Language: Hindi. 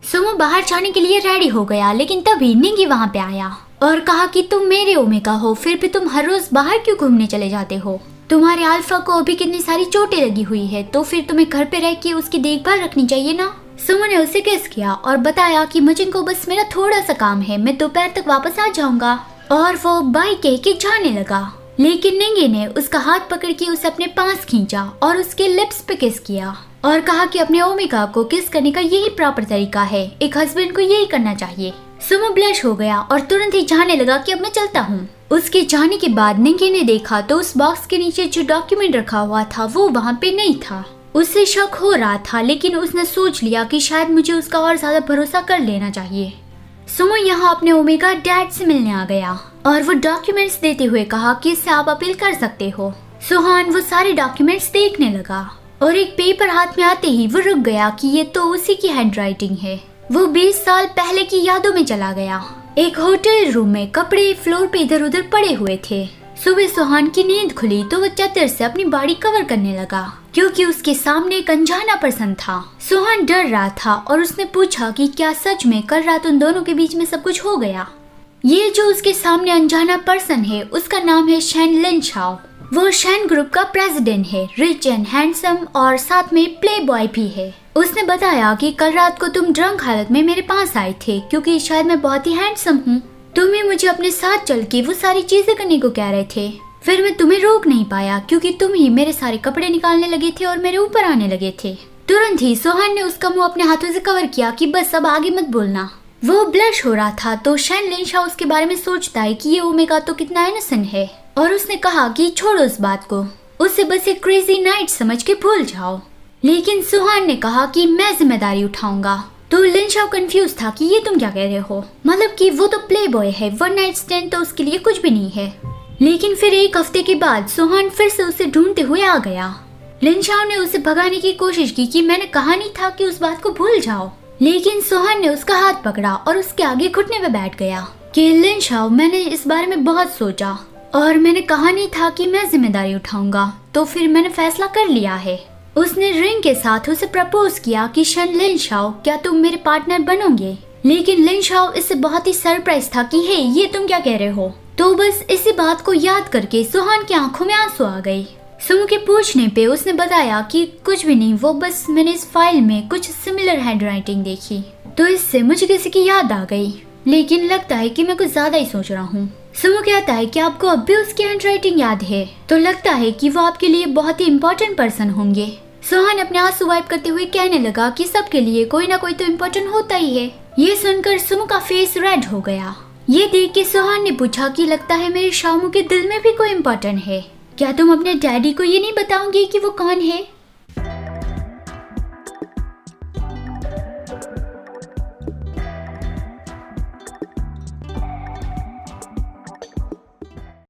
सुमो बाहर जाने के लिए रेडी हो गया, लेकिन तभी निंगी वहाँ पे आया और कहा कि तुम मेरे ओमेगा हो, फिर भी तुम हर रोज बाहर क्यों घूमने चले जाते हो? तुम्हारे अल्फा को अभी कितनी सारी चोटें लगी हुई है, तो फिर तुम्हें घर पे रह के उसकी देखभाल रखनी चाहिए ना। सुमो ने उसे किस किया और बताया कि मुझे को बस मेरा थोड़ा सा काम है, मैं दोपहर तक वापस आ जाऊंगा। और वो बाय कह के जाने लगा, लेकिन निंगी ने उसका हाथ पकड़ के उसे अपने पास खींचा और उसके लिप्स पे किस किया और कहा कि अपने ओमेगा को किस करने का यही प्रॉपर तरीका है, एक हस्बैंड को यही करना चाहिए। सुमो ब्लश हो गया और तुरंत ही जाने लगा कि अब मैं चलता हूँ। उसके जाने के बाद निंगी ने देखा तो उस बॉक्स के नीचे जो डॉक्यूमेंट रखा हुआ था वो वहाँ पे नहीं था। उससे शक हो रहा था, लेकिन उसने सोच लिया कि शायद मुझे उसका और ज्यादा भरोसा कर लेना चाहिए। सुमो यहाँ अपने ओमेगा डैड से मिलने आ गया और वो डॉक्यूमेंट्स देते हुए कहा कि इससे आप अपील कर सकते हो। सुहान वो सारे डॉक्यूमेंट्स देखने लगा और एक पेपर हाथ में आते ही वो रुक गया कि ये तो उसी की हैंडराइटिंग है। वो 20 साल पहले की यादों में चला गया। एक होटल रूम में कपड़े फ्लोर पे इधर उधर पड़े हुए थे। सुबह सुहान की नींद खुली तो वो चादर से अपनी बॉडी कवर करने लगा, क्योंकि उसके सामने एक अनजाना पर्सन था। सुहान डर रहा था और उसने पूछा कि क्या सच में कल रात उन दोनों के बीच में सब कुछ हो गया। ये जो उसके सामने अनजाना पर्सन है उसका नाम है शैन लिनशाओ। वो शैन ग्रुप का प्रेसिडेंट है, रिच एंड हैंडसम और साथ में प्ले बॉय भी है। उसने बताया कि कल रात को तुम ड्रंक हालत में मेरे पास आए थे, क्योंकि शायद मैं बहुत ही हैंडसम हूँ। तुम ही मुझे अपने साथ चल के वो सारी चीजें करने को कह रहे थे, फिर मैं तुम्हें रोक नहीं पाया क्योंकि तुम ही मेरे सारे कपड़े निकालने लगे थे और मेरे ऊपर आने लगे थे। तुरंत ही सोहान ने उसका मुंह अपने हाथों से कवर किया कि बस अब आगे मत बोलना। वो ब्लश हो रहा था तो शैन लिनशाओ उसके बारे में सोचता है कि ये ओमेगा तो कितना इनोसेंट है, और उसने कहा कि छोड़ो उस बात को, उसे बस एक क्रेजी नाइट समझ के भूल जाओ। लेकिन सुहान ने कहा कि मैं जिम्मेदारी उठाऊंगा। तो लिनशाओ कंफ्यूज था कि ये तुम क्या कह रहे हो, मतलब कि वो तो प्ले बॉय है, वन नाइट स्टैंड तो उसके लिए कुछ भी नहीं है। लेकिन फिर एक हफ्ते के बाद सुहान फिर से उसे ढूंढते हुए आ गया। लिनशाओ ने उसे भगाने की कोशिश की कि मैंने कहा नहीं था कि उस बात को भूल जाओ, लेकिन सुहान ने उसका हाथ पकड़ा और उसके आगे घुटने पे बैठ गया कि लिनशाओ, मैंने इस बारे में बहुत सोचा और मैंने कहा नहीं था कि मैं जिम्मेदारी उठाऊंगा, तो फिर मैंने फैसला कर लिया है। उसने रिंग के साथ उसे प्रपोज किया कि शैन लिनशाओ, क्या तुम मेरे पार्टनर बनोगे? लेकिन लिनशाओ इससे बहुत ही सरप्राइज था कि हे, ये तुम क्या कह रहे हो। तो बस इसी बात को याद करके सुहान की आंखों में आंसू आ गए। सुमो के पूछने पे उसने बताया कि कुछ भी नहीं, वो बस मैंने इस फाइल में कुछ सिमिलर हैंडराइटिंग देखी तो इससे मुझे किसी की याद आ गई, लेकिन लगता है कि मैं कुछ ज्यादा ही सोच रहा हूँ। सुमो कहता है कि आपको अब भी उसकी हैंडराइटिंग याद है, तो लगता है कि वो आपके लिए बहुत ही इम्पोर्टेंट पर्सन होंगे। सुहान अपने आंसू वाइप करते हुए कहने लगा कि सबके लिए कोई ना कोई तो इम्पोर्टेंट होता ही है। ये सुनकर सुमो का फेस रेड हो गया। ये देख के सुहान ने पूछा कि लगता है मेरे शामू के दिल में भी कोई इम्पोर्टेंट है, क्या तुम अपने डैडी को ये नहीं बताओगे कि वो कौन है?